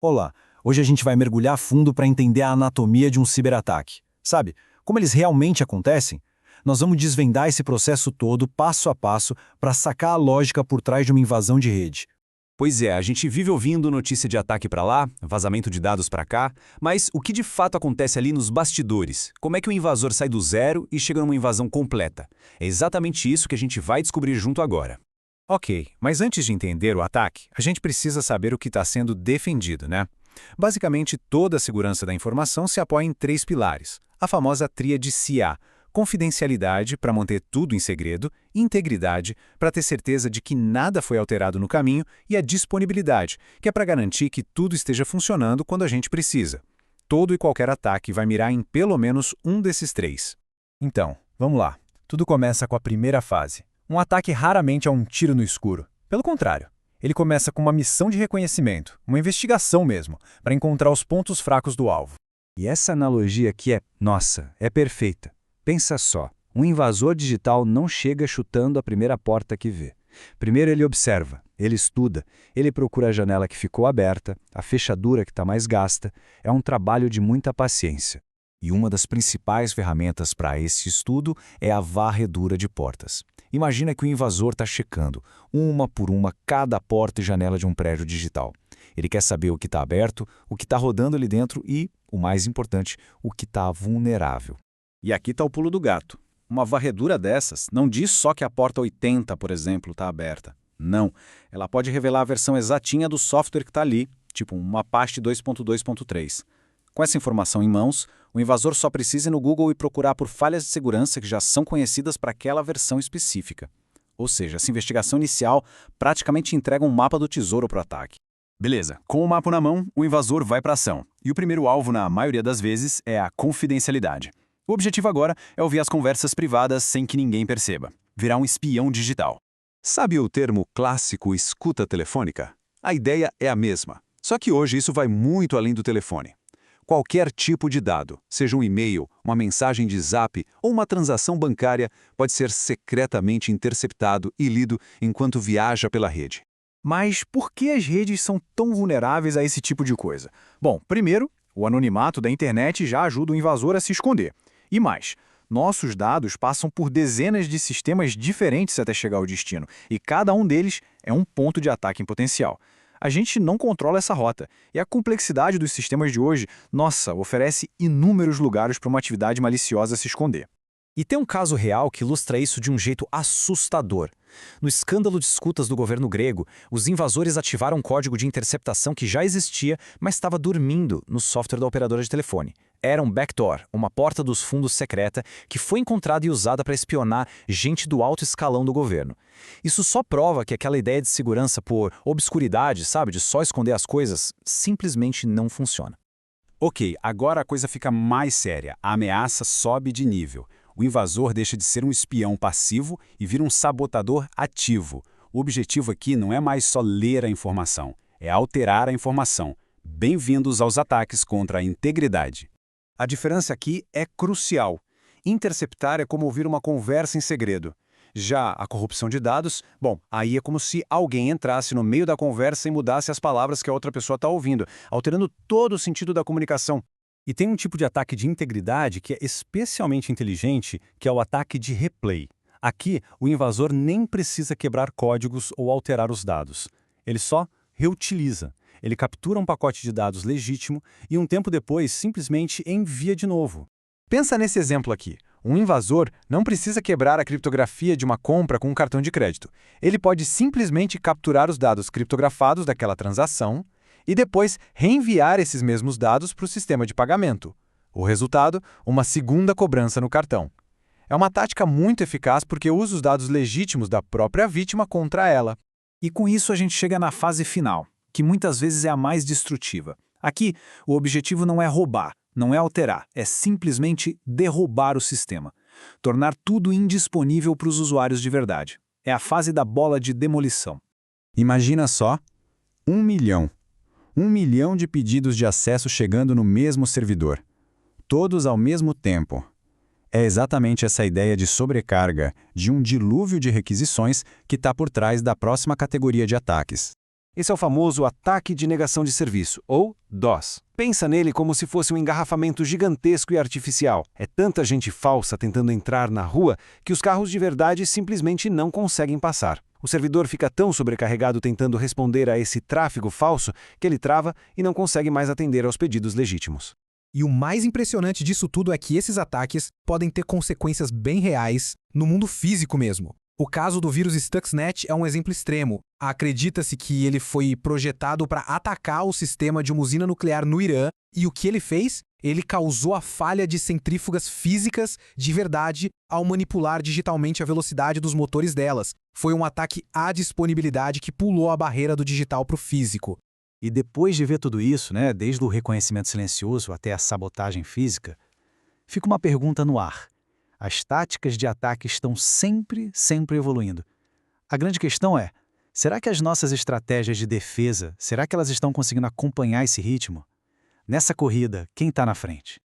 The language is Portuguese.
Olá, hoje a gente vai mergulhar a fundo para entender a anatomia de um ciberataque. Sabe, como eles realmente acontecem? Nós vamos desvendar esse processo todo, passo a passo, para sacar a lógica por trás de uma invasão de rede. Pois é, a gente vive ouvindo notícia de ataque para lá, vazamento de dados para cá, mas o que de fato acontece ali nos bastidores? Como é que o invasor sai do zero e chega numa invasão completa? É exatamente isso que a gente vai descobrir junto agora. Ok, mas antes de entender o ataque, a gente precisa saber o que está sendo defendido, né? Basicamente, toda a segurança da informação se apoia em três pilares. A famosa tríade CIA: confidencialidade, para manter tudo em segredo; integridade, para ter certeza de que nada foi alterado no caminho; e a disponibilidade, que é para garantir que tudo esteja funcionando quando a gente precisa. Todo e qualquer ataque vai mirar em pelo menos um desses três. Então, vamos lá. Tudo começa com a primeira fase. Um ataque raramente é um tiro no escuro. Pelo contrário, ele começa com uma missão de reconhecimento, uma investigação mesmo, para encontrar os pontos fracos do alvo. E essa analogia aqui é perfeita. Pensa só, um invasor digital não chega chutando a primeira porta que vê. Primeiro ele observa, ele estuda, ele procura a janela que ficou aberta, a fechadura que está mais gasta. É um trabalho de muita paciência. E uma das principais ferramentas para esse estudo é a varredura de portas. Imagina que o invasor está checando, uma por uma, cada porta e janela de um prédio digital. Ele quer saber o que está aberto, o que está rodando ali dentro e, o mais importante, o que está vulnerável. E aqui está o pulo do gato. Uma varredura dessas não diz só que a porta 80, por exemplo, está aberta. Não, ela pode revelar a versão exatinha do software que está ali, tipo uma Apache 2.2.3. Com essa informação em mãos, o invasor só precisa ir no Google e procurar por falhas de segurança que já são conhecidas para aquela versão específica. Ou seja, essa investigação inicial praticamente entrega um mapa do tesouro para o ataque. Beleza, com o mapa na mão, o invasor vai para a ação. E o primeiro alvo, na maioria das vezes, é a confidencialidade. O objetivo agora é ouvir as conversas privadas sem que ninguém perceba. Virar um espião digital. Sabe o termo clássico escuta telefônica? A ideia é a mesma, só que hoje isso vai muito além do telefone. Qualquer tipo de dado, seja um e-mail, uma mensagem de zap ou uma transação bancária, pode ser secretamente interceptado e lido enquanto viaja pela rede. Mas por que as redes são tão vulneráveis a esse tipo de coisa? Bom, primeiro, o anonimato da internet já ajuda o invasor a se esconder. E mais, nossos dados passam por dezenas de sistemas diferentes até chegar ao destino, e cada um deles é um ponto de ataque em potencial. A gente não controla essa rota, e a complexidade dos sistemas de hoje, nossa, oferece inúmeros lugares para uma atividade maliciosa se esconder. E tem um caso real que ilustra isso de um jeito assustador. No escândalo de escutas do governo grego, os invasores ativaram um código de interceptação que já existia, mas estava dormindo no software da operadora de telefone. Era um backdoor, uma porta dos fundos secreta, que foi encontrada e usada para espionar gente do alto escalão do governo. Isso só prova que aquela ideia de segurança por obscuridade, sabe, de só esconder as coisas, simplesmente não funciona. Ok, agora a coisa fica mais séria. A ameaça sobe de nível. O invasor deixa de ser um espião passivo e vira um sabotador ativo. O objetivo aqui não é mais só ler a informação, é alterar a informação. Bem-vindos aos ataques contra a integridade. A diferença aqui é crucial. Interceptar é como ouvir uma conversa em segredo. Já a corrupção de dados, bom, aí é como se alguém entrasse no meio da conversa e mudasse as palavras que a outra pessoa está ouvindo, alterando todo o sentido da comunicação. E tem um tipo de ataque de integridade que é especialmente inteligente, que é o ataque de replay. Aqui, o invasor nem precisa quebrar códigos ou alterar os dados. Ele só reutiliza. Ele captura um pacote de dados legítimo e um tempo depois simplesmente envia de novo. Pensa nesse exemplo aqui. Um invasor não precisa quebrar a criptografia de uma compra com um cartão de crédito. Ele pode simplesmente capturar os dados criptografados daquela transação e depois reenviar esses mesmos dados para o sistema de pagamento. O resultado, uma segunda cobrança no cartão. É uma tática muito eficaz porque usa os dados legítimos da própria vítima contra ela. E com isso a gente chega na fase final, que muitas vezes é a mais destrutiva. Aqui, o objetivo não é roubar, não é alterar, é simplesmente derrubar o sistema. Tornar tudo indisponível para os usuários de verdade. É a fase da bola de demolição. Imagina só, 1 milhão. 1 milhão de pedidos de acesso chegando no mesmo servidor. Todos ao mesmo tempo. É exatamente essa ideia de sobrecarga, de um dilúvio de requisições, que está por trás da próxima categoria de ataques. Esse é o famoso ataque de negação de serviço, ou DOS. Pensa nele como se fosse um engarrafamento gigantesco e artificial. É tanta gente falsa tentando entrar na rua que os carros de verdade simplesmente não conseguem passar. O servidor fica tão sobrecarregado tentando responder a esse tráfego falso que ele trava e não consegue mais atender aos pedidos legítimos. E o mais impressionante disso tudo é que esses ataques podem ter consequências bem reais no mundo físico mesmo. O caso do vírus Stuxnet é um exemplo extremo. Acredita-se que ele foi projetado para atacar o sistema de uma usina nuclear no Irã, e o que ele fez? Ele causou a falha de centrífugas físicas de verdade ao manipular digitalmente a velocidade dos motores delas. Foi um ataque à disponibilidade que pulou a barreira do digital para o físico. E depois de ver tudo isso, desde o reconhecimento silencioso até a sabotagem física, fica uma pergunta no ar. As táticas de ataque estão sempre evoluindo. A grande questão é, será que as nossas estratégias de defesa, será que elas estão conseguindo acompanhar esse ritmo? Nessa corrida, quem está na frente?